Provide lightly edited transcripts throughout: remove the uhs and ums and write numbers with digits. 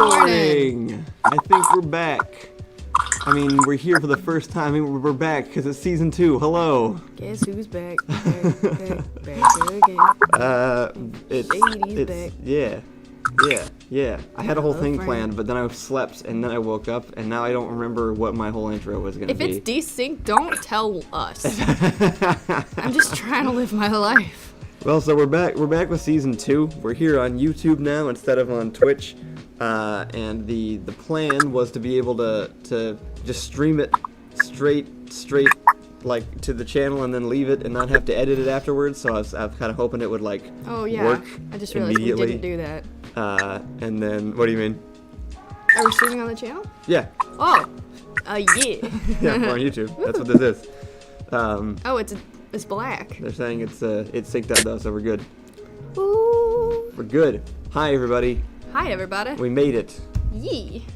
morning. I think we're back. I mean, we're here for the first time. I mean, we're back because it's season 2. Hello. Guess who's back? Back again. Shady's back. Yeah. I had a whole thing planned, but then I slept, and then I woke up, and now I don't remember what my whole intro was gonna be. If it's desynced, don't tell us. I'm just trying to live my life. Well, so we're back. We're back with season 2. We're here on YouTube now instead of on Twitch, and the plan was to be able to just stream it straight like to the channel and then leave it and not have to edit it afterwards. So I was kind of hoping it would work. I just realized we didn't do that. And then what do you mean? Are we streaming on the channel? Yeah. Oh, yeah. Yeah, we're on YouTube. That's what this is. Oh, it's black. They're saying it's synced up though, so we're good. Ooh. We're good. Hi everybody. Hi everybody. We made it. Yee.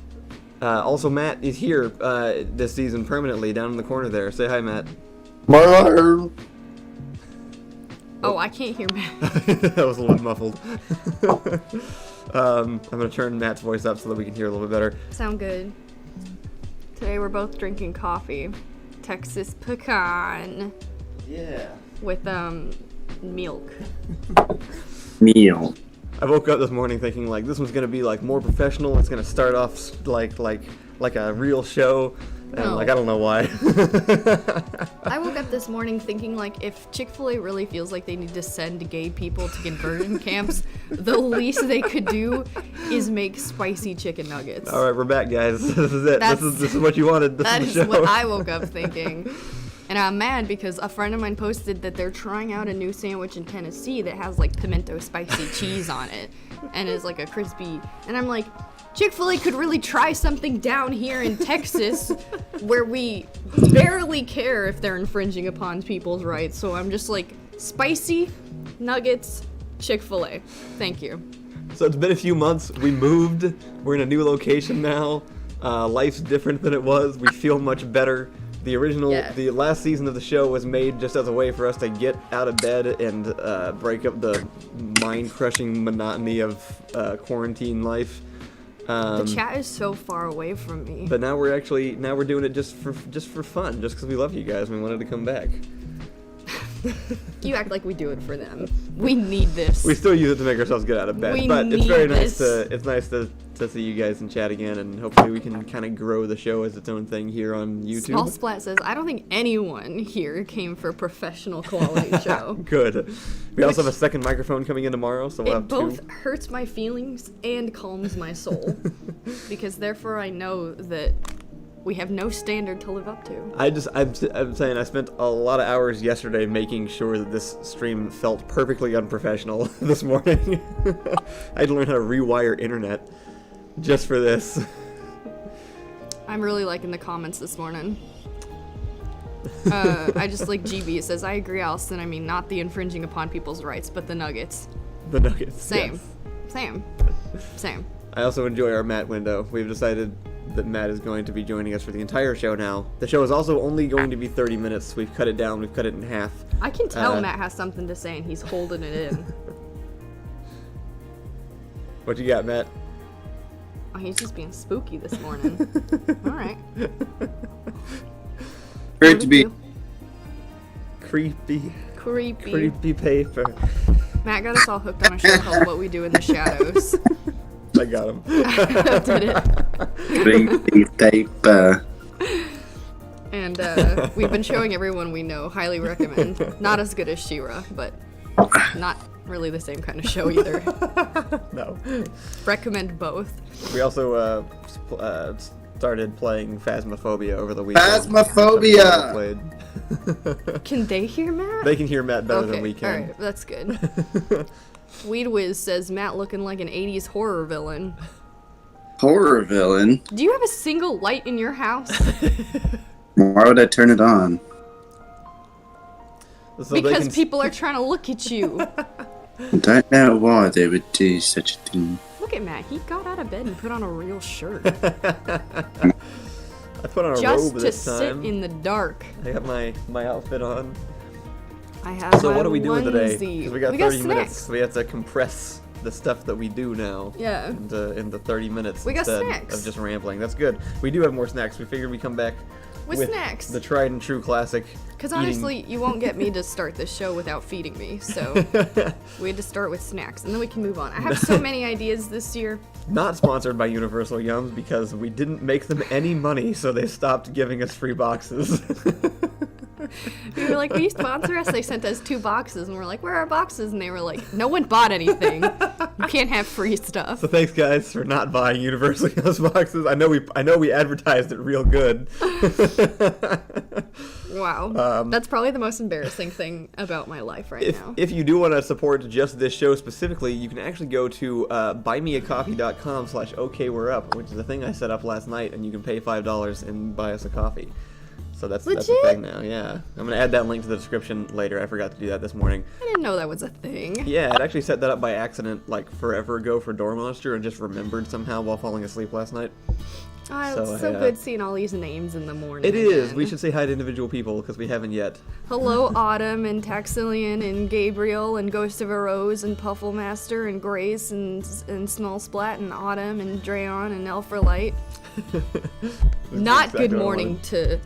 Also, Matt is here this season permanently down in the corner there. Say hi, Matt. Oh, I can't hear Matt. That was a little muffled. I'm going to turn Matt's voice up so that we can hear a little bit better. Sound good. Today we're both drinking coffee. Texas pecan. Yeah. With, milk. Meal. I woke up this morning thinking, like, this one's going to be, like, more professional. It's going to start off like a real show. And, No. like, I don't know why. I woke up this morning thinking, like, if Chick-fil-A really feels like they need to send gay people to conversion camps, the least they could do is make spicy chicken nuggets. All right, we're back, guys. This is it. This is what you wanted. That is is the show. what I woke up thinking. And I'm mad because a friend of mine posted that they're trying out a new sandwich in Tennessee that has, like, pimento spicy cheese on it. And is, like, a crispy... And I'm like, Chick-fil-A could really try something down here in Texas where we barely care if they're infringing upon people's rights. So I'm just like, spicy nuggets, Chick-fil-A. Thank you. So it's been a few months. We moved. We're in a new location now. Life's different than it was. We feel much better. The last season of the show was made just as a way for us to get out of bed and break up the mind-crushing monotony of quarantine life. The chat is so far away from me. But now we're doing it just for fun, just because we love you guys and we wanted to come back. You act like we do it for them. We need this. We still use it to make ourselves get out of bed, but it's very nice to see you guys in chat again, and hopefully we can kind of grow the show as its own thing here on YouTube. Small Splat says, I don't think anyone here came for a professional quality show. Good. We also have a second microphone coming in tomorrow, so we'll have two. It both hurts my feelings and calms my soul, because therefore I know that we have no standard to live up to. I'm saying I spent a lot of hours yesterday making sure that this stream felt perfectly unprofessional this morning. I had to learn how to rewire internet just for this. I'm really liking the comments this morning. I just like GB. It says, I agree, Allison. I mean, not the infringing upon people's rights, but the nuggets. The nuggets. Same. Yes. Same. I also enjoy our Matt window. We've decided that Matt is going to be joining us for the entire show now. The show is also only going to be 30 minutes. We've cut it down. We've cut it in half. I can tell Matt has something to say and he's holding it in. What you got, Matt? Oh, he's just being spooky this morning. Alright. Great to be. Creepy paper. Matt got us all hooked on a show called What We Do in the Shadows. I got him. Did it. Creepy paper. And we've been showing everyone we know. Highly recommend. Not as good as She-Ra, but not really the same kind of show either. No. Recommend both. We also started playing Phasmophobia over the weekend. Phasmophobia! Can they hear Matt? They can hear Matt better than we can. Alright, that's good. Weed Wiz says Matt looking like an 80s horror villain. Horror villain? Do you have a single light in your house? Why would I turn it on? So because people are trying to look at you. I don't know why they would do such a thing. Look at Matt. He got out of bed and put on a real shirt. I put on a just robe to this time. sit in the dark. I got my outfit on. I have So my what are we doing today? onesie. Because we got 30 minutes. We have to compress the stuff that we do now. Yeah. In the 30 minutes We got instead snacks. of just rambling. That's good. We do have more snacks. We figured we'd come back With snacks. the tried and true classic. Because honestly, you won't get me to start this show without feeding me, so we had to start with snacks, and then we can move on. I have so many ideas this year. Not sponsored by Universal Yums because we didn't make them any money, so they stopped giving us free boxes. We were like, will you sponsor us? They sent us 2 boxes, and we're like, where are our boxes? And they were like, no one bought anything. You can't have free stuff. So thanks, guys, for not buying Universal Yums boxes. I know we advertised it real good. Wow. That's probably the most embarrassing thing about my life right now. If you do want to support just this show specifically, you can actually go to buymeacoffee.com/OKWe'reUp, which is a thing I set up last night, and you can pay $5 and buy us a coffee. So that's a thing now, yeah. I'm going to add that link to the description later. I forgot to do that this morning. I didn't know that was a thing. Yeah, I'd actually set that up by accident, like, forever ago for Door Monster, and just remembered somehow while falling asleep last night. It's so good seeing all these names in the morning. It is. again. We should say hi to individual people, because we haven't yet. Hello, Autumn, and Taxillion, and Gabriel, and Ghost of a Rose, and Pufflemaster, and Grace, and Small Splat, and Autumn, and Drayon, and Elfralight. Not exactly good what I morning wanted. to...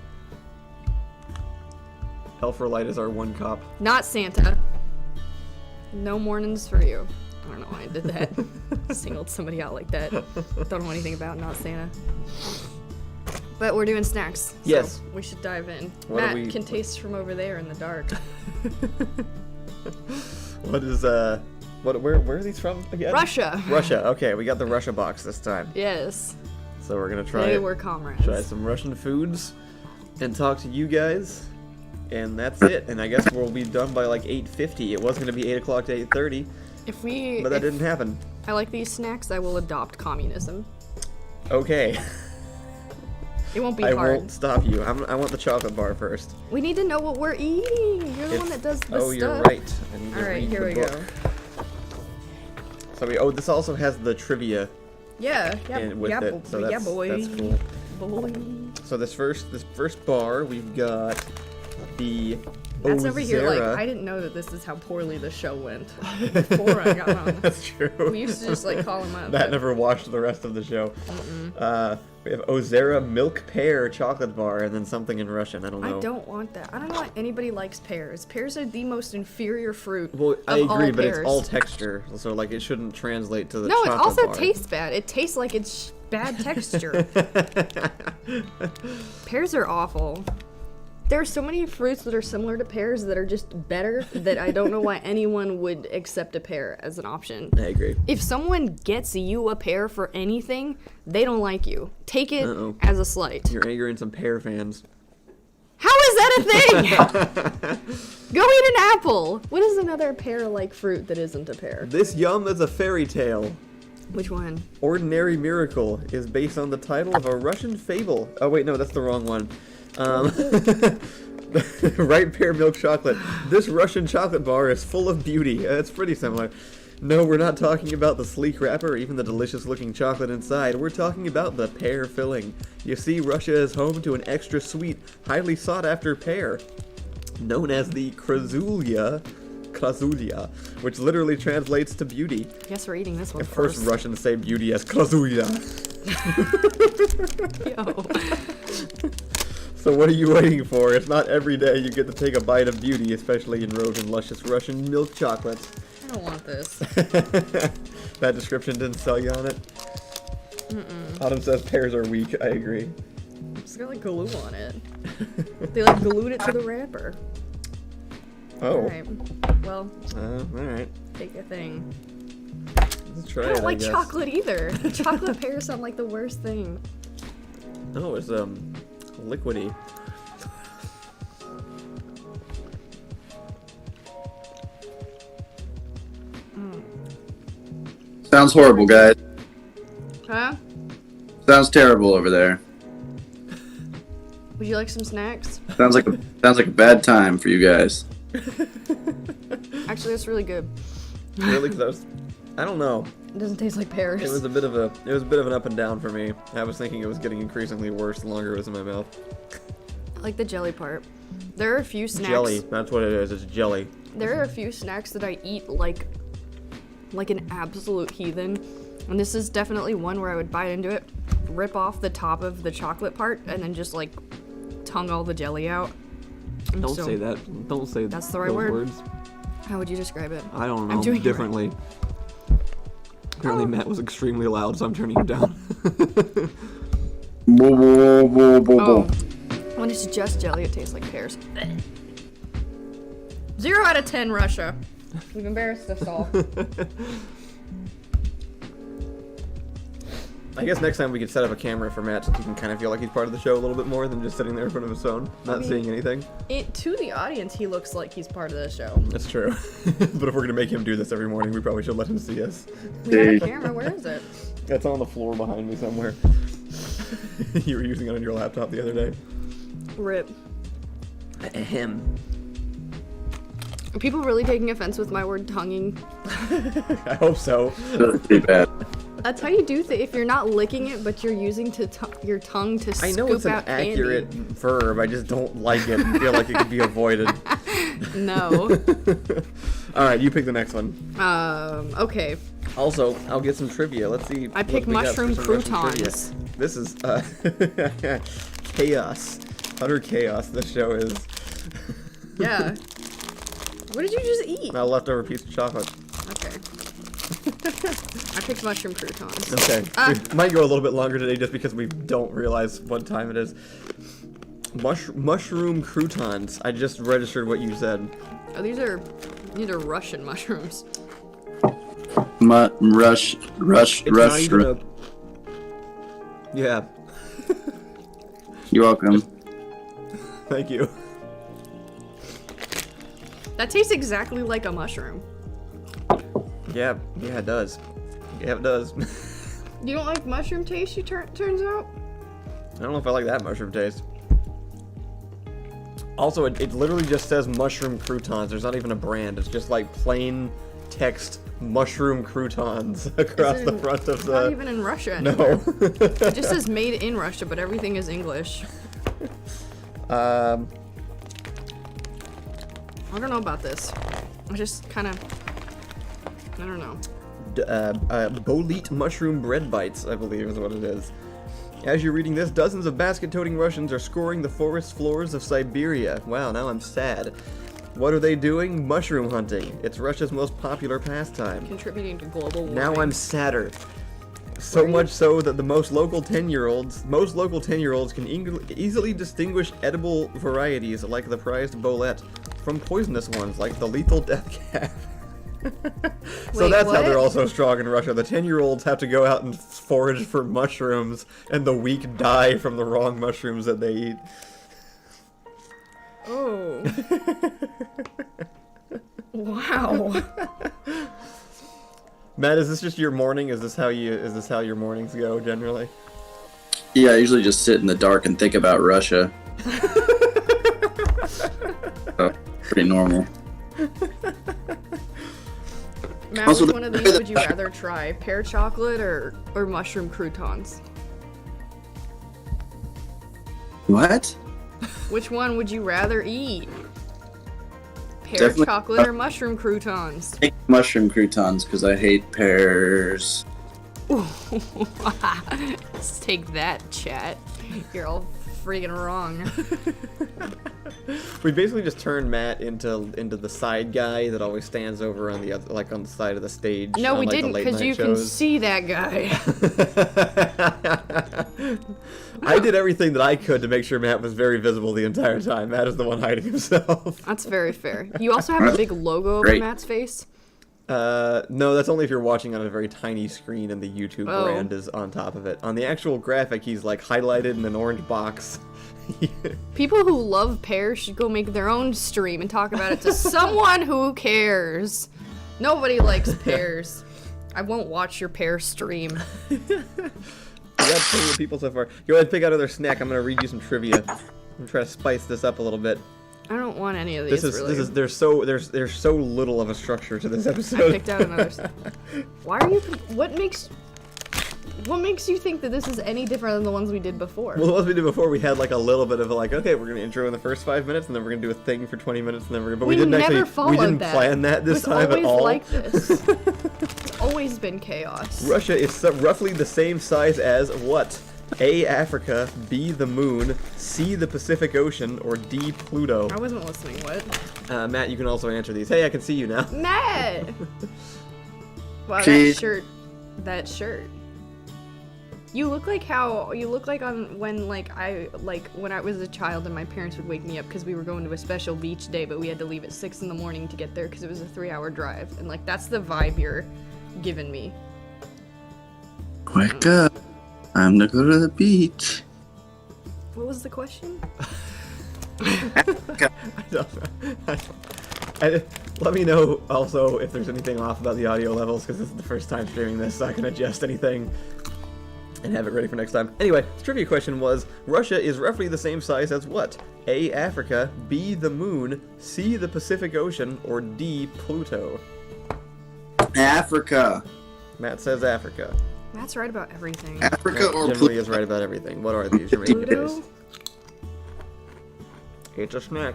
Elfralight is our one cop. Not Santa. No mornings for you. I don't know why I did that. Singled somebody out like that. Don't know anything about Not Santa. But we're doing snacks. So Yes. we should dive in. What are Matt we- can taste from over there in the dark. What is, where are these from again? Russia. Russia. Okay, we got the Russia box this time. Yes. So we're going to try They were comrades. try some Russian foods and talk to you guys. And that's it. And I guess we'll be done by like 8:50. It was going to be 8 o'clock to 8:30, If we... but that if didn't happen. I like these snacks, I will adopt communism. Okay. It won't be I hard. won't stop you. I want the chocolate bar first. We need to know what we're eating. You're the one that does the stuff. Oh, you're right. I need to Alright, read here the we book. go. So this also has the trivia Yeah, with yeah, it. So that's, yeah, boy. that's cool. Boy. So this first bar, we've got the That's over here. Like, Ozera. I didn't know that this is how poorly the show went before I got on. That's true. We used to just like call him up. That never watched the rest of the show. We have Ozera milk pear chocolate bar, and then something in Russian. I don't know. I don't want that. I don't know why anybody likes pears. Pears are the most inferior fruit. Well, I of all agree, but it's pears. all texture, so like it shouldn't translate to the No, it chocolate also bar. tastes bad. It tastes like it's bad texture. Pears are awful. There are so many fruits that are similar to pears that are just better that I don't know why anyone would accept a pear as an option. I agree. If someone gets you a pear for anything, they don't like you. Take it Uh-oh. as a slight. You're angering some pear fans. How is that a thing? Go eat an apple. What is another pear-like fruit that isn't a pear? This yum is a fairy tale. Which one? Ordinary Miracle is based on the title of a Russian fable. Oh wait, no, that's the wrong one. Ripe pear milk chocolate. This Russian chocolate bar is full of beauty. It's pretty similar. No, we're not talking about the sleek wrapper or even the delicious looking chocolate inside. We're talking about the pear filling. You see, Russia is home to an extra sweet, highly sought after pear, known as the krasulia, which literally translates to beauty. I guess we're eating this one Of course, first. Russians say beauty as krasulia. Yo. So what are you waiting for? It's not every day you get to take a bite of beauty, especially in rose and luscious Russian milk chocolates. I don't want this. That description didn't sell you on it? Autumn says pears are weak. I agree. It's got like glue on it. They like glued it to the wrapper. Oh. Alright. Well, Alright. take a thing. Let's try I it, don't like guess. chocolate either. Chocolate pears sound like the worst thing. Oh, it's, liquidy. Sounds horrible, guys. Huh? Sounds terrible over there. Would you like some snacks? Sounds like a bad time for you guys. Actually, that's really good. Really? Because I don't know. It doesn't taste like pears. It was a bit of an up and down for me. I was thinking it was getting increasingly worse the longer it was in my mouth. I like the jelly part. There are a few snacks. Jelly. That's what it is. It's jelly. There are a few snacks that I eat like like an absolute heathen. And this is definitely one where I would bite into it, rip off the top of the chocolate part, and then just like tongue all the jelly out. And Don't say that. Don't say that's the right those word. words. How would you describe it? I don't know. I'm doing it differently. Apparently Matt was extremely loud, so I'm turning him down. Oh, when it's just jelly, it tastes like pears. 0 out of 10, Russia. We've embarrassed us all. I guess next time we could set up a camera for Matt so he can kind of feel like he's part of the show a little bit more than just sitting there in front of his phone, not seeing anything. To the audience, he looks like he's part of the show. That's true. But if we're going to make him do this every morning, we probably should let him see us. We have a camera, where is it? It's on the floor behind me somewhere. You were using it on your laptop the other day. RIP. Ahem. Are people really taking offense with my word tonguing? I hope so. That's pretty bad. That's how you do things. If you're not licking it, but you're using your tongue to scoop out I know it's an accurate verb, I just don't like it and feel like it could be avoided. No. Alright, you pick the next one. Okay. Also, I'll get some trivia. Let's see. I pick mushroom croutons. This is chaos. Utter chaos this show is. Yeah. What did you just eat? A leftover piece of chocolate. Okay. I picked mushroom croutons. Okay. We might go a little bit longer today just because we don't realize what time it is. Mushroom croutons. I just registered what you said. Oh, these are Russian mushrooms. Rush. Not even a... Yeah. You're welcome. Thank you. That tastes exactly like a mushroom. Yeah, it does. Yeah, it does. You don't like mushroom taste, turns out? I don't know if I like that mushroom taste. Also, it literally just says mushroom croutons. There's not even a brand. It's just like plain text mushroom croutons across the front of the... Not even in Russia anymore. No. It just says made in Russia, but everything is English. I don't know about this. I just kind of... I don't know. Bolete mushroom bread bites, I believe is what it is. As you're reading this, dozens of basket-toting Russians are scoring the forest floors of Siberia. Wow, now I'm sad. What are they doing? Mushroom hunting. It's Russia's most popular pastime. Contributing to global warming. Now I'm sadder. So much so that the most local 10-year-olds can easily distinguish edible varieties like the prized bolete from poisonous ones like the lethal death calf. So Wait, that's what? how they're all so strong in Russia. The 10-year-olds have to go out and forage for mushrooms, and the weak die from the wrong mushrooms that they eat. Oh. Wow. Matt, is this just your morning? Is this how your mornings go generally? Yeah, I usually just sit in the dark and think about Russia. Pretty normal. Matt, Also, which one of these would you rather try? Pear chocolate or mushroom croutons? What? Which one would you rather eat? Pear Definitely- chocolate or mushroom croutons? I think mushroom croutons because I hate pears. Let's take that, chat. You're all freaking wrong. We basically just turned Matt into the side guy that always stands over on the other, like on the side of the stage. No, on, we like, the didn't, late because night you shows. can see that guy. I did everything that I could to make sure Matt was very visible the entire time. Matt is the one hiding himself. That's very fair. You also have a big logo over Great. Matt's face. No, that's only if you're watching on a very tiny screen and the YouTube Oh. brand is on top of it. On the actual graphic, he's like highlighted in an orange box. People who love pears should go make their own stream and talk about it to someone who cares. Nobody likes pears. I won't watch your pear stream. We got plenty of people so far. Go ahead and pick out another snack. I'm gonna read you some trivia. I'm gonna try to spice this up a little bit. I don't want any of these. Really. There's so little of a structure to this episode. I picked out another. Why are you? What makes you think that this is any different than the ones we did before? Well, the ones we did before, we had like a little bit of a like, okay, we're gonna intro in the first 5 minutes, and then we're gonna do a thing for 20 minutes, and then we're gonna. But we didn't never actually, we followed didn't that. plan that this it was time at always all. like this. It's always been chaos. Russia is roughly the same size as what? A, Africa, B, the moon, C, the Pacific Ocean, or D, Pluto? I wasn't listening, what? Matt, you can also answer these. Hey, I can see you now. Matt! Wow, Jeez. that shirt. You look like when I was a child and my parents would wake me up because we were going to a special beach day, but we had to leave at 6 in the morning to get there because it was a 3-hour drive. And like, that's the vibe you're giving me. Wake up. Time to go to the beach. What was the question? I don't know. Let me know also if there's anything off about the audio levels, because this is the first time streaming this, so I can adjust anything and have it ready for next time. Anyway, the trivia question was, Russia is roughly the same size as what? A, Africa, B, the moon, C, the Pacific Ocean, or D, Pluto? Africa. Matt says Africa. Matt's right about everything. Africa Matt or generally Pluto? is right about everything. What are these? Your main Pluto? guess? It's a snack.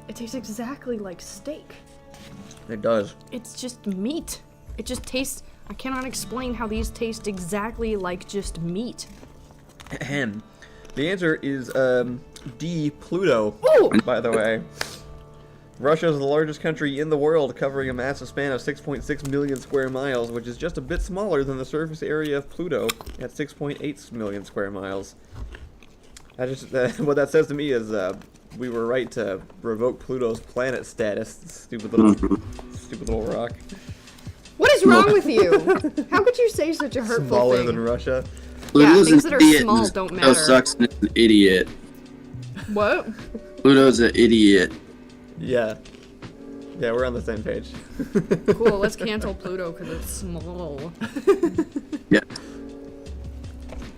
It tastes exactly like steak. It does. It's just meat. It just tastes... I cannot explain how these taste exactly like just meat. Ahem. The answer is D, Pluto. Ooh! By the way. Russia is the largest country in the world, covering a massive span of 6.6 million square miles, which is just a bit smaller than the surface area of Pluto at 6.8 million square miles. What that says to me is we were right to revoke Pluto's planet status. Stupid little rock. What is wrong with you? How could you say such a hurtful Smaller thing? than Russia. Pluto's things an that are idiot small and don't Pluto matter. sucks and is an idiot. What? Pluto's an idiot. Yeah. Yeah, we're on the same page. Cool, let's cancel Pluto because it's small. Yeah.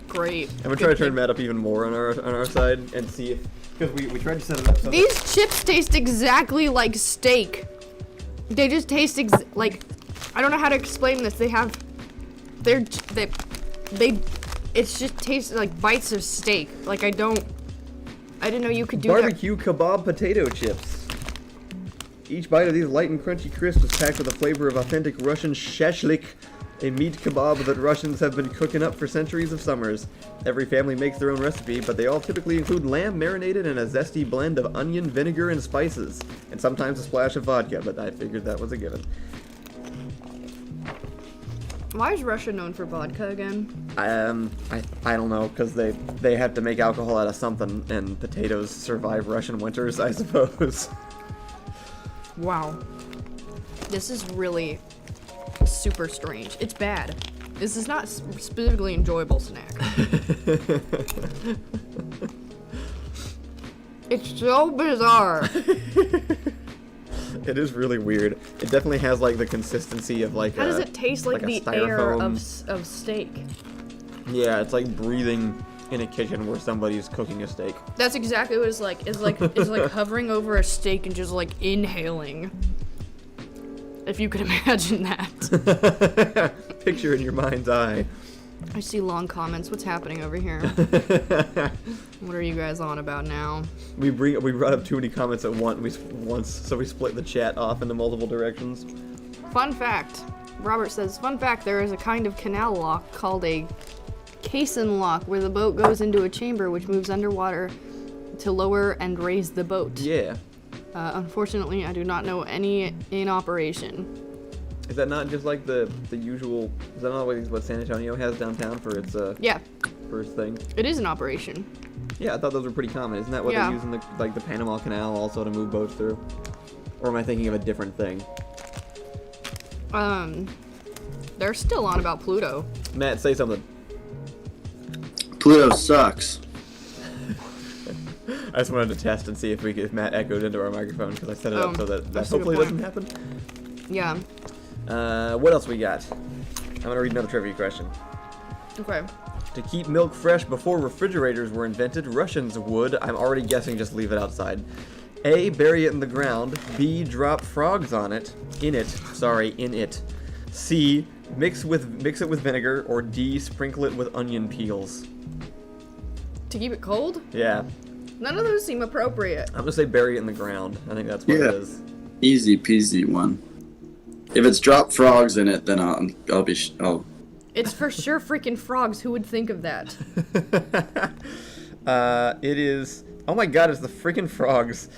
Great. I'm gonna try to turn Matt up even more on our side and see if, because we tried to set it up so These chips taste exactly like steak. They just taste like, I don't know how to explain this. They it's just tastes like bites of steak. Like I didn't know you could do barbecue kebab potato chips. Each bite of these light and crunchy crisps is packed with a flavor of authentic Russian shashlik, a meat kebab that Russians have been cooking up for centuries of summers. Every family makes their own recipe, but they all typically include lamb marinated in a zesty blend of onion, vinegar, and spices, and sometimes a splash of vodka, but I figured that was a given. Why is Russia known for vodka again? I don't know, because they have to make alcohol out of something, and potatoes survive Russian winters, I suppose. Wow. This is really super strange. It's bad. This is not specifically enjoyable snack. It's so bizarre. It is really weird. It definitely has like the consistency of like How does it taste like the air styrofoam. of steak? Yeah, it's like breathing in a kitchen where somebody's cooking a steak. That's exactly what it's like. It's like hovering over a steak and just like inhaling. If you could imagine that. Picture in your mind's eye. I see long comments. What's happening over here? What are you guys on about now? We brought up too many comments at once, so we split the chat off into multiple directions. Fun fact. Robert says, fun fact, there is a kind of canal lock called a caisson lock where the boat goes into a chamber which moves underwater to lower and raise the boat. Yeah. Unfortunately, I do not know any in operation. Is that not just like the usual? Is that not what San Antonio has downtown for its Yeah, first thing? it is in operation. Yeah, I thought those were pretty common. Isn't that what Yeah. they use in the Panama Canal also to move boats through? Or am I thinking of a different thing? They're still on about Pluto. Matt, say something. Pluto sucks. I just wanted to test and see if Matt echoed into our microphone because I set it up so that that's a good hopefully point. doesn't happen. Yeah. What else we got? I'm gonna read another trivia question. Okay. To keep milk fresh before refrigerators were invented, Russians would, I'm already guessing, just leave it outside. A, bury it in the ground. B, drop frogs in it. C, mix it with vinegar. Or D, sprinkle it with onion peels. To keep it cold? Yeah. None of those seem appropriate. I'm gonna say bury it in the ground. I think that's what it is. Easy peasy one. If it's dropped frogs in it, then I'll be. It's for sure freaking frogs. Who would think of that? It is. Oh my god, it's the freaking frogs.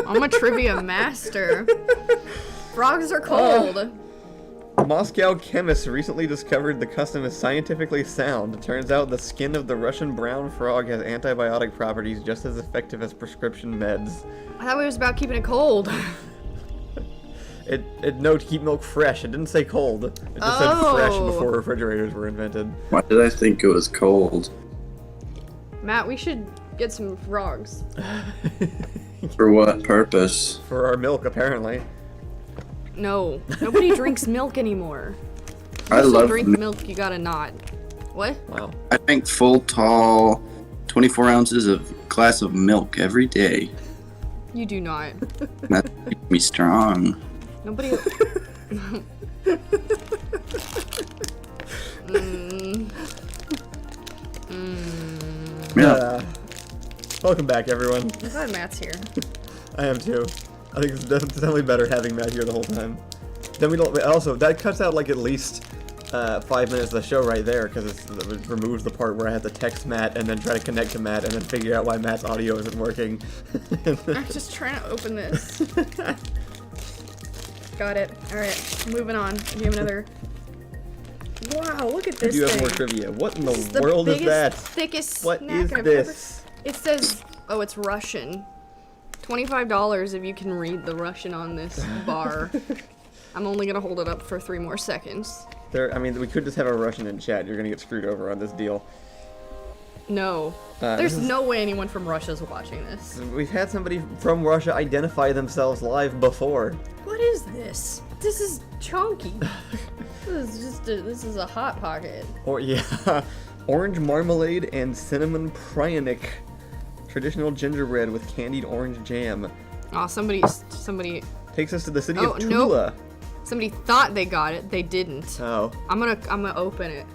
I'm a trivia master. Frogs are cold. Moscow chemists recently discovered the custom is scientifically sound. It turns out the skin of the Russian brown frog has antibiotic properties just as effective as prescription meds. I thought it was about keeping it cold. It no, to keep milk fresh. It didn't say cold. It just said fresh before refrigerators were invented. Why did I think it was cold? Matt, we should get some frogs. For what purpose? For our milk, apparently. No, nobody drinks milk anymore. I love drink milk. You gotta not. What? Wow. I drink full, tall, 24 ounces of glass of milk every day. You do not. That makes me strong. Nobody. Yeah. Welcome back, everyone. I'm glad Matt's here. I am too. I think it's definitely better having Matt here the whole time. Then we don't. Also, that cuts out like at least 5 minutes of the show right there because it removes the part where I have to text Matt and then try to connect to Matt and then figure out why Matt's audio isn't working. I'm just trying to open this. Got it. All right, moving on. Do you have another? Wow, look at this I do have thing. more trivia. What in This the world is that? Thickest What snack is I've this? Ever... It says, oh, it's Russian. $25 if you can read the Russian on this bar. I'm only gonna hold it up for 3 more seconds. I mean, we could just have a Russian in chat. You're gonna get screwed over on this deal. No. There's no way anyone from Russia's watching this. We've had somebody from Russia identify themselves live before. What is this? This is chunky. This is a Hot Pocket. Or yeah, orange marmalade and cinnamon pryanik. Traditional gingerbread with candied orange jam. Oh, somebody Takes us to the city Oh, of Tula. nope. Somebody thought they got it. They didn't. Oh. I'm gonna open it.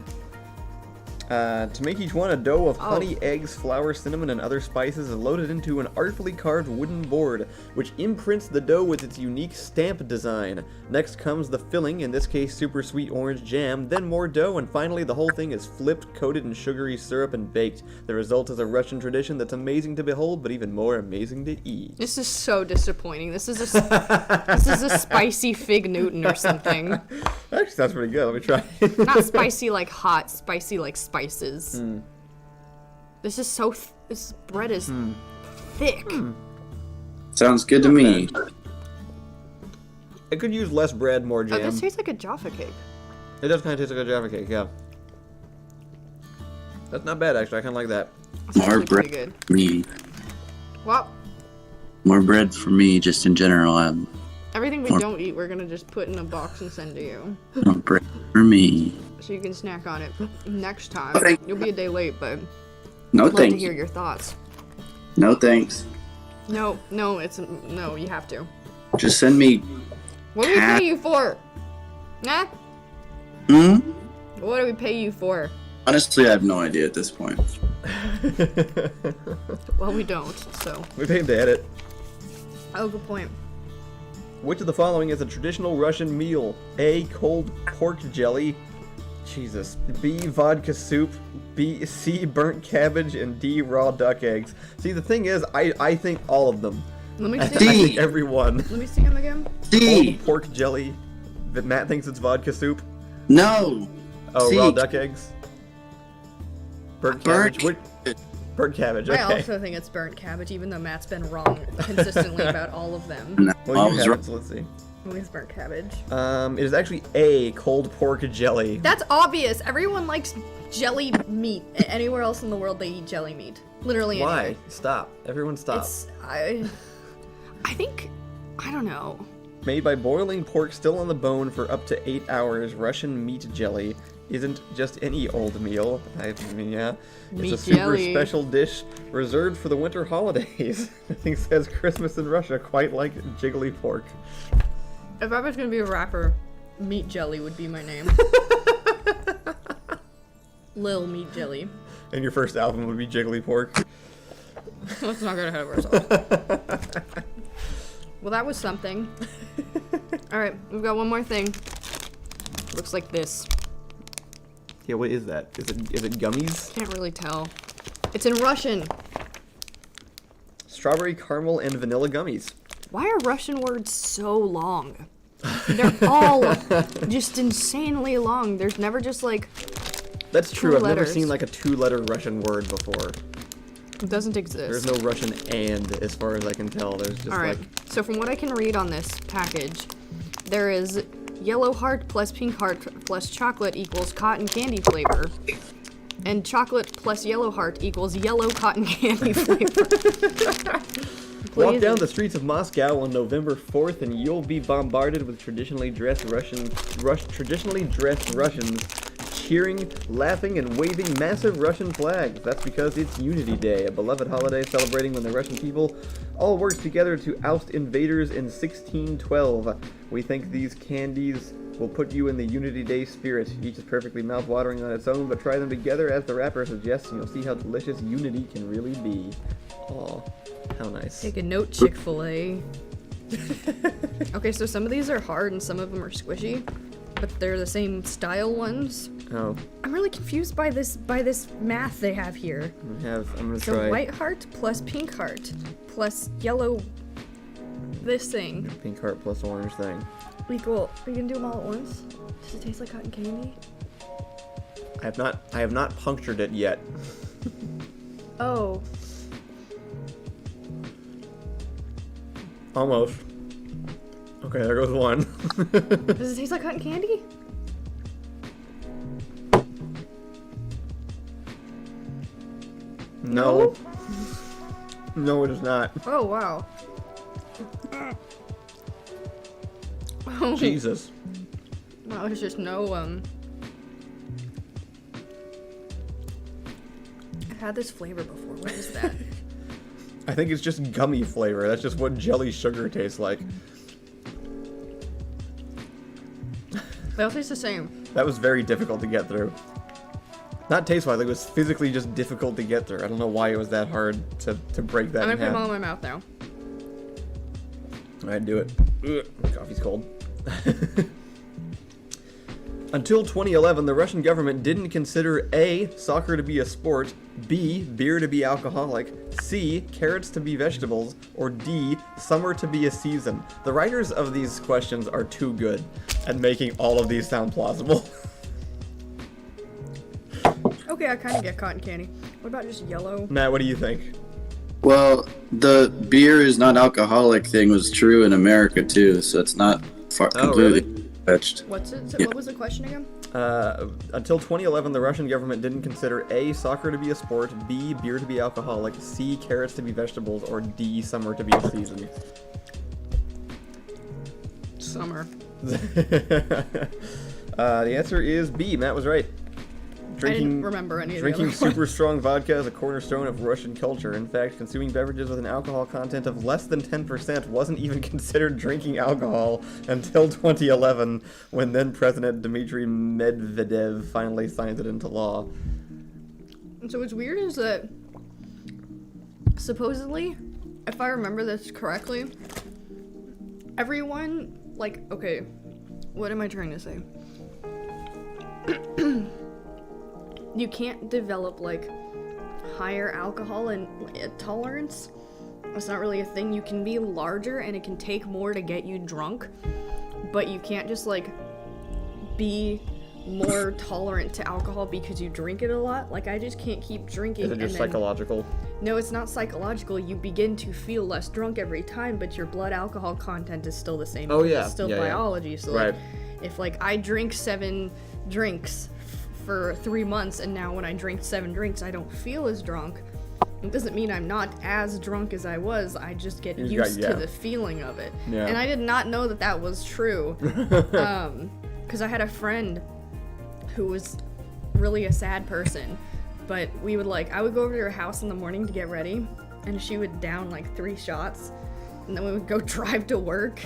To make each one, a dough of Oh. honey, eggs, flour, cinnamon, and other spices is loaded into an artfully carved wooden board, which imprints the dough with its unique stamp design. Next comes the filling, in this case super sweet orange jam, then more dough, and finally the whole thing is flipped, coated in sugary syrup, and baked. The result is a Russian tradition that's amazing to behold, but even more amazing to eat. This is so disappointing. This is a spicy fig Newton or something. Actually, sounds pretty good. Let me try. Not spicy like hot, spicy like spices. This is so. This bread is thick. Sounds good to me. I could use less bread, more Oh, jam. this tastes like a Jaffa cake. It does kind of taste like a Jaffa cake, yeah. That's not bad, actually. I kind of like that. It's More actually pretty bread good. for me. Well, More bread for me, just in general. everything we don't eat, we're gonna just put in a box and send to you, More bread for me. so you can snack on it next time. Okay. You'll be a day late, but No I'd love to thanks. hear your thoughts. No thanks. No, you have to. Just send me. What do we pay you for? Nah? Hmm? What do we pay you for? Honestly, I have no idea at this point. Well, we don't, so. We paid to edit. Oh, good point. Which of the following is a traditional Russian meal? A. Cold pork jelly. Jesus. B. Vodka soup. C. Burnt cabbage. And D. Raw duck eggs. See, the thing is, I think all of them. Let me I see. think every one. Let me see him again. D. Cold pork jelly. That Matt thinks it's vodka soup. No. Oh, C. raw duck eggs. Burnt cabbage. Burnt cabbage. Okay. I also think it's burnt cabbage, even though Matt's been wrong consistently about all of them. No, Well, I you was have wrong. it, so let's see. Always burnt cabbage. It is actually A. Cold pork jelly. That's obvious. Everyone likes jelly meat. Anywhere else in the world, they eat jelly meat. Literally Why? anywhere. Stop. Everyone stop. It's I think I don't know. Made by boiling pork still on the bone for up to 8 hours, Russian meat jelly isn't just any old meal. I mean, yeah. It's Meat a super jelly. special dish reserved for the winter holidays. I think it says Christmas in Russia, quite like jiggly pork. If I was gonna be a rapper, Meat Jelly would be my name. Lil Meat Jelly. And your first album would be Jiggly Pork. Let's not get ahead of ourselves. Well, that was something. Alright, we've got one more thing. Looks like this. Yeah, what is that? Is it gummies? Can't really tell. It's in Russian. Strawberry, caramel, and vanilla gummies. Why are Russian words so long? They're all just insanely long. There's never just like That's true. two I've never letters. seen like a 2-letter Russian word before. It doesn't exist. There's no Russian and, as far as I can tell. There's just Alright, so from what I can read on this package, there is yellow heart plus pink heart plus chocolate equals cotton candy flavor. And chocolate plus yellow heart equals yellow cotton candy flavor. Walk down the streets of Moscow on November 4th and you'll be bombarded with traditionally dressed Russians cheering, laughing, and waving massive Russian flags. That's because it's Unity Day, a beloved holiday celebrating when the Russian people all worked together to oust invaders in 1612. We think these candies will put you in the Unity Day spirit. Each is perfectly mouth-watering on its own, but try them together as the wrapper suggests and you'll see how delicious Unity can really be. Aw, how nice. Take a note, Chick-fil-A. Okay, so some of these are hard and some of them are squishy, but they're the same style ones. Oh, I'm really confused by this math they have here. I'm gonna So try white heart plus pink heart plus yellow this thing pink heart plus orange thing. equal. Are you gonna do them all at once? Does it taste like cotton candy? I have not punctured it yet. Oh. Almost. Okay, there goes one. Does it taste like cotton candy? No. No, it is not. Oh wow. Oh. Jesus. Wow, there's just no I've had this flavor before. What is that? I think it's just gummy flavor. That's just what jelly sugar tastes like. They all taste the same. That was very difficult to get through. Not taste-wise, it was physically just difficult to get through. I don't know why it was that hard to break that I'm in gonna put half. them all in my mouth now. Alright, do it. Ugh, coffee's cold. Until 2011, the Russian government didn't consider A, soccer to be a sport, B, beer to be alcoholic, C, carrots to be vegetables, or D, summer to be a season. The writers of these questions are too good at making all of these sound plausible. Okay, I kind of get cotton candy. What about just yellow? Matt, what do you think? Well, the beer is not alcoholic thing was true in America too, so it's not completely fetched. What's it? So Yeah. What was the question again? Until 2011, the Russian government didn't consider A, soccer to be a sport, B, beer to be alcoholic, C, carrots to be vegetables, or D, summer to be a season. Summer. The answer is B. Matt was right. I didn't remember any of the Drinking other super strong vodka is a cornerstone of Russian culture. In fact, consuming beverages with an alcohol content of less than 10% wasn't even considered drinking alcohol until 2011, when then President Dmitry Medvedev finally signed it into law. And so what's weird is that supposedly, if I remember this correctly, everyone, like, okay, what am I trying to say? You can't develop, like, higher alcohol and tolerance. It's not really a thing. You can be larger and it can take more to get you drunk, but you can't just, like, be more tolerant to alcohol because you drink it a lot. Like, I just can't keep drinking. Is it just psychological? No, it's not psychological. You begin to feel less drunk every time, but your blood alcohol content is still the same. Oh, because yeah. It's still Yeah, yeah. biology. So, Right. like, if, like, I drink 7 drinks for 3 months, and now when I drink 7 drinks, I don't feel as drunk. It doesn't mean I'm not as drunk as I was. I just get used to the feeling of it. Yeah. And I did not know that that was true. Because I had a friend who was really a sad person, but we would, like, I would go over to her house in the morning to get ready, and she would down like 3 shots, and then we would go drive to work,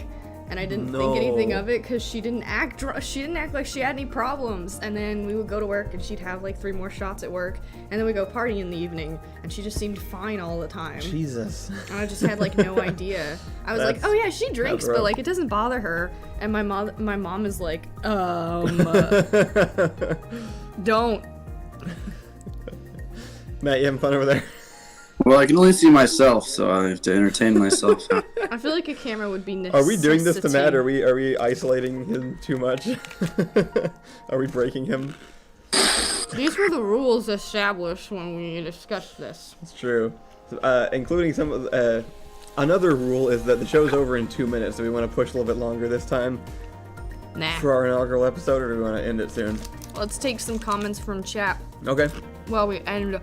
and I didn't think anything of it because she didn't act like she had any problems. And then we would go to work and she'd have like 3 more shots at work, and then we go party in the evening and she just seemed fine all the time. Jesus. And I just had like no idea. I was like, oh yeah, she drinks, but like it doesn't bother her. And my mom is like, don't. Matt, you having fun over there? Well, I can only see myself, so I have to entertain myself. I feel like a camera would be necessary. Are we doing this to Matt? Are we isolating him too much? Are we breaking him? These were the rules established when we discussed this. It's true. Including some of another rule is that the show's over in 2 minutes. Do we want to push a little bit longer this time? Nah. For our inaugural episode, or do we want to end it soon? Let's take some comments from chat. Okay. Well, we end.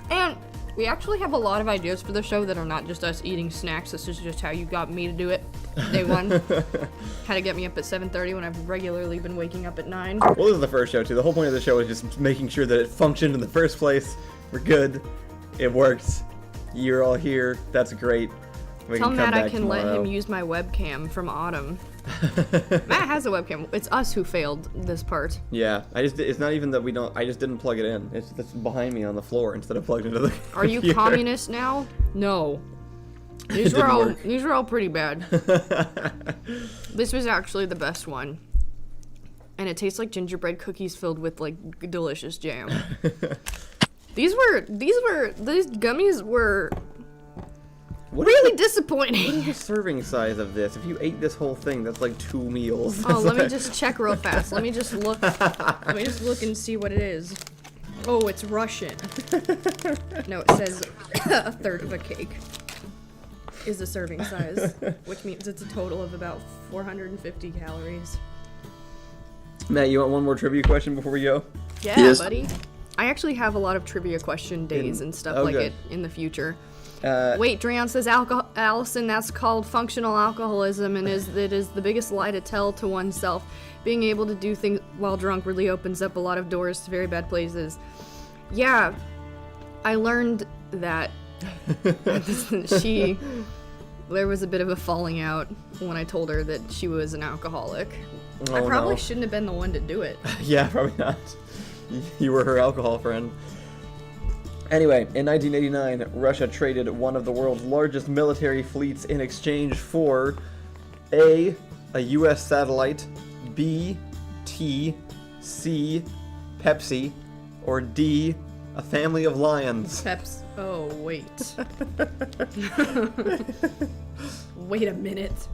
And we actually have a lot of ideas for the show that are not just us eating snacks. This is just how you got me to do it. Day one. Had to get me up at 7:30 when I've regularly been waking up at 9. Well, this is the first show, too. The whole point of the show is just making sure that it functioned in the first place. We're good. It worked. You're all here. That's great. Tell Matt I can let him use my webcam from Autumn. Matt has a webcam. It's us who failed this part. Yeah, it's not even that we don't. I just didn't plug it in. It's behind me on the floor instead of plugged into the. Are you computer. Communist now? No. These were all pretty bad. This was actually the best one, and it tastes like gingerbread cookies filled with like delicious jam. These gummies were. Really disappointing. What is the serving size of this? If you ate this whole thing, that's like 2 meals. Oh, let me just check real fast. Let me just look and see what it is. Oh, it's Russian. No, it says a third of a cake is the serving size, which means it's a total of about 450 calories. Matt, you want one more trivia question before we go? Yeah, yes. Buddy. I actually have a lot of trivia question days and stuff it in the future. Wait, Dreon says, Allison, that's called functional alcoholism, and it is the biggest lie to tell to oneself. Being able to do things while drunk really opens up a lot of doors to very bad places. Yeah, I learned that there was a bit of a falling out when I told her that she was an alcoholic. I probably shouldn't have been the one to do it. Yeah, probably not. You were her alcohol friend. Anyway, in 1989, Russia traded one of the world's largest military fleets in exchange for A, a U.S. satellite, B, tea, C, Pepsi, or D, a family of lions. Oh, wait. Wait a minute.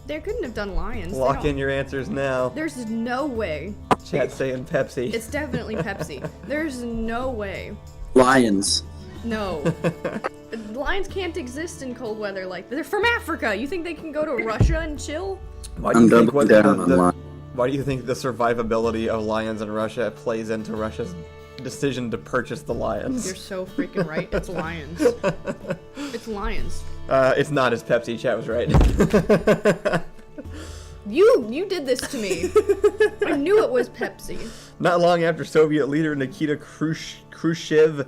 They couldn't have done lions. Lock in your answers now. There's no way. Chat saying Pepsi. It's definitely Pepsi. There's no way. Lions. No. Lions can't exist in cold weather like that. They're from Africa. You think they can go to Russia and chill? Why do you think why do you think the survivability of lions in Russia plays into Russia's decision to purchase the lions? You're so freaking right. It's lions. It's lions. It's not as Pepsi. Chat was right. You did this to me. I knew it was Pepsi. Not long after Soviet leader Nikita Khrushchev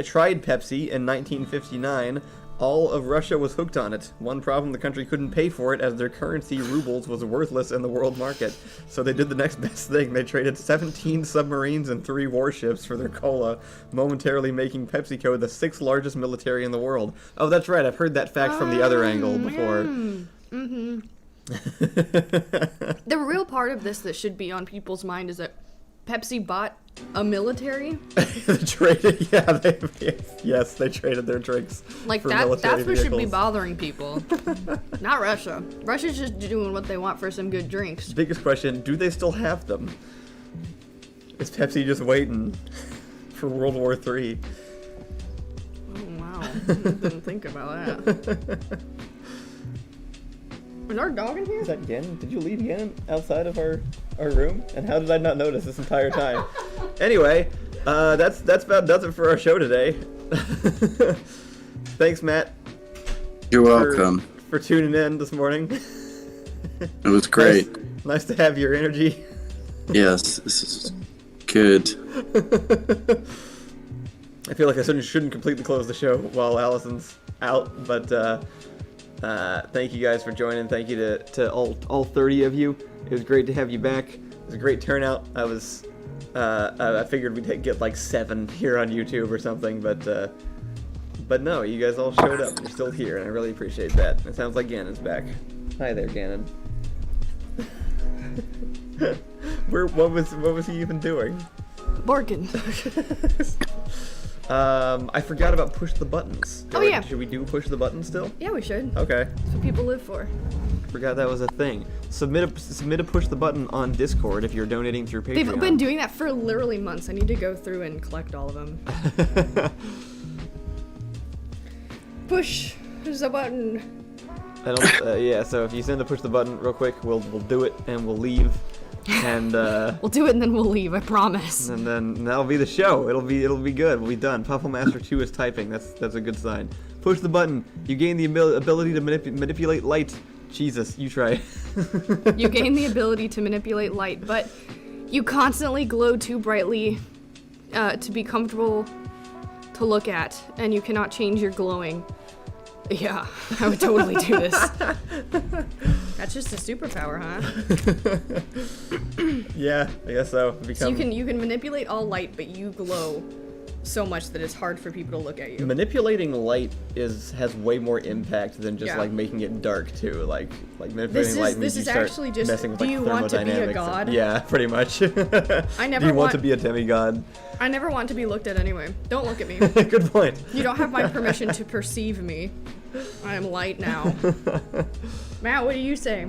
tried Pepsi in 1959, all of Russia was hooked on it. One problem, the country couldn't pay for it as their currency, rubles, was worthless in the world market. So they did the next best thing. They traded 17 submarines and 3 warships for their cola, momentarily making PepsiCo the 6th largest military in the world. Oh, that's right. I've heard that fact from the other angle before. Mm-hmm. The real part of this that should be on people's mind is that Pepsi bought a military. They traded, yes, they traded their drinks. Like for that. That's what vehicles. should be bothering people, not Russia. Russia's just doing what they want for some good drinks. Biggest question: do they still have them? Is Pepsi just waiting for World War III? Oh wow! I didn't think about that. Is our dog in here? Is that Yen? Did you leave Yen outside of our room? And how did I not notice this entire time? Anyway, that's about does it for our show today. Thanks, Matt. You're welcome. For tuning in this morning. It was great. Nice to have your energy. Yes, this is good. I feel like I shouldn't completely close the show while Allison's out, but Thank you guys for joining. Thank you to all 30 of you. It was great to have you back. It was a great turnout. I figured we'd get like 7 here on YouTube or something, but no, you guys all showed up. You're still here, and I really appreciate that. It sounds like Gannon's back. Hi there, Gannon. What was he even doing? Barking. I forgot about push the buttons. Yeah. Should we do push the buttons still? Yeah, we should. Okay. That's what people live for. Forgot that was a thing. Submit a push the button on Discord if you're donating through Patreon. They've been doing that for literally months. I need to go through and collect all of them. Push the button. Yeah, so if you send a push the button real quick, we'll do it and we'll leave. And we'll do it and then we'll leave, I promise. And then that'll be the show. It'll be good. We'll be done. Pufflemaster 2 is typing. That's a good sign. Push the button. You gain the ability to manipulate light. Jesus, you try. You gain the ability to manipulate light, but you constantly glow too brightly to be comfortable to look at, and you cannot change your glowing. Yeah, I would totally do this. That's just a superpower, huh? Yeah, I guess so. So you can manipulate all light, but you glow so much that it's hard for people to look at you. Manipulating light has way more impact than just like making it dark too. Like manipulating light means you start messing with do you want to be a god? Yeah, pretty much. I never do you want to be a demigod? I never want to be looked at anyway. Don't look at me. Good point. You don't have my permission to perceive me. I am light now. Matt, what do you say?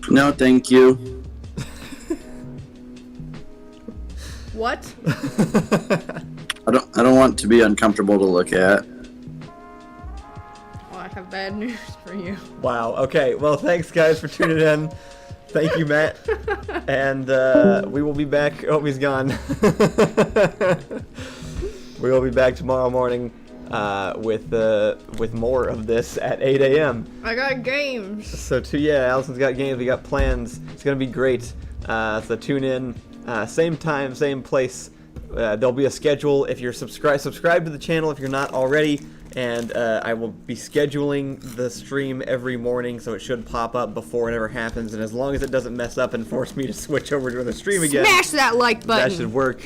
No, thank you. What? I don't want to be uncomfortable to look at. Well, I have bad news for you. Wow. Okay. Well, thanks guys for tuning in. Thank you, Matt. And we will be back. Oh, he's gone. We will be back tomorrow morning with more of this at 8 a.m. I got games. So Allison's got games. We got plans. It's gonna be great. So tune in. Same time, same place. There'll be a schedule if you're subscribe to the channel if you're not already, and I will be scheduling the stream every morning, so it should pop up before it ever happens, and as long as it doesn't mess up and force me to switch over to the stream again, smash that like button. That should work.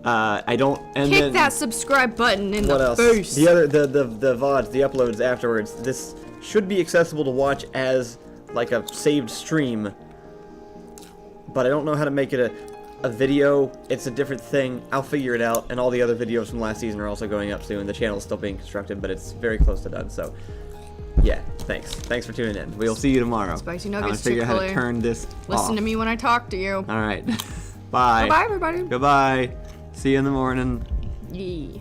Kick that subscribe button in the face. The VODs, the uploads afterwards, this should be accessible to watch as like a saved stream, but I don't know how to make it a video. It's a different thing. I'll figure it out, and all the other videos from last season are also going up soon. The channel's still being constructed, but it's very close to done, so yeah, thanks for tuning in. We'll see you tomorrow. Spicy I'm nuggets, gonna figure out how to turn this Listen off. to me when I talk to you. Alright. Bye. Bye, everybody. Goodbye. See you in the morning. Yeah.